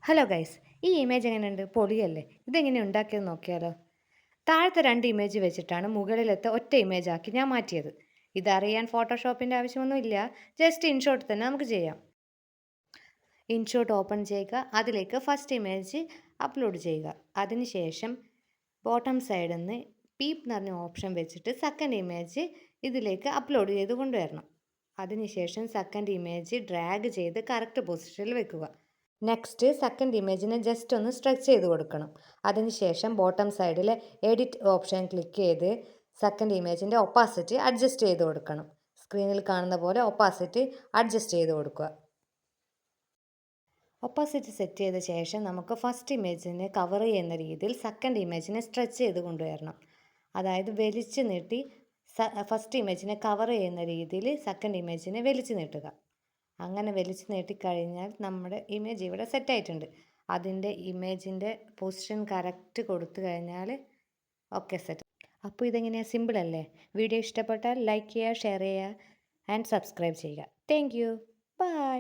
Hello guys, ഈ image എങ്ങനെയുണ്ട്? പൊളിയല്ലേ? ഇതെങ്ങനെ ഉണ്ടാക്കിയെന്ന് നോക്കിയാലോ? താഴത്തെ രണ്ട് ഇമേജ് വെച്ചിട്ടാണ് മുകളിലത്തെ ഒറ്റ ഇമേജ് ആക്കി ഞാൻ മാറ്റിയത്. ഇതറിയാൻ ഫോട്ടോഷോപ്പിൻ്റെ ആവശ്യമൊന്നുമില്ല. ജസ്റ്റ് ഇൻഷോട്ട് തന്നെ നമുക്ക് ചെയ്യാം. ഇൻഷോട്ട് ഓപ്പൺ ചെയ്യുക, അതിലേക്ക് ഫസ്റ്റ് ഇമേജ് അപ്ലോഡ് ചെയ്യുക. അതിനുശേഷം ബോട്ടം സൈഡിൽ നിന്ന് പീപ്പ് എന്ന് പറഞ്ഞ ഓപ്ഷൻ വെച്ചിട്ട് സെക്കൻഡ് ഇമേജ് ഇതിലേക്ക് അപ്ലോഡ് ചെയ്ത് കൊണ്ടുവരണം. അതിനുശേഷം സെക്കൻഡ് ഇമേജ് ഡ്രാഗ് ചെയ്ത് കറക്റ്റ് പൊസിഷനിൽ വെക്കുക. നെക്സ്റ്റ് സെക്കൻഡ് ഇമേജിനെ ജസ്റ്റ് ഒന്ന് സ്ട്രെച്ച് ചെയ്ത് കൊടുക്കണം. അതിനുശേഷം ബോട്ടം സൈഡിലെ എഡിറ്റ് ഓപ്ഷൻ ക്ലിക്ക് ചെയ്ത് സെക്കൻഡ് ഇമേജിൻ്റെ ഒപ്പാസിറ്റി അഡ്ജസ്റ്റ് ചെയ്ത് കൊടുക്കണം. സ്ക്രീനിൽ കാണുന്ന പോലെ ഒപ്പാസിറ്റി അഡ്ജസ്റ്റ് ചെയ്ത് കൊടുക്കുക. ഒപ്പാസിറ്റി സെറ്റ് ചെയ്ത ശേഷം നമുക്ക് ഫസ്റ്റ് ഇമേജിനെ കവർ ചെയ്യുന്ന രീതിയിൽ സെക്കൻഡ് ഇമേജിനെ സ്ട്രെച്ച് ചെയ്ത് കൊണ്ടുവരണം. അതായത് വലിച്ചു നീട്ടി ഫസ്റ്റ് ഇമേജിനെ കവർ ചെയ്യുന്ന രീതിയിൽ സെക്കൻഡ് ഇമേജിനെ വലിച്ചു നീട്ടുക. അങ്ങനെ വലിച്ചു നീട്ടിക്കഴിഞ്ഞാൽ നമ്മുടെ ഇമേജ് ഇവിടെ സെറ്റായിട്ടുണ്ട്. അതിൻ്റെ ഇമേജിൻ്റെ പൊസിഷൻ കറക്റ്റ് കൊടുത്തു കഴിഞ്ഞാൽ ഓക്കെ സെറ്റ്. അപ്പോൾ ഇതെങ്ങനെയാണ്? സിമ്പിളല്ലേ? വീഡിയോ ഇഷ്ടപ്പെട്ടാൽ ലൈക്ക് ചെയ്യുക, ഷെയർ ചെയ്യുക ആൻഡ് സബ്സ്ക്രൈബ് ചെയ്യുക. Thank you. ബൈ.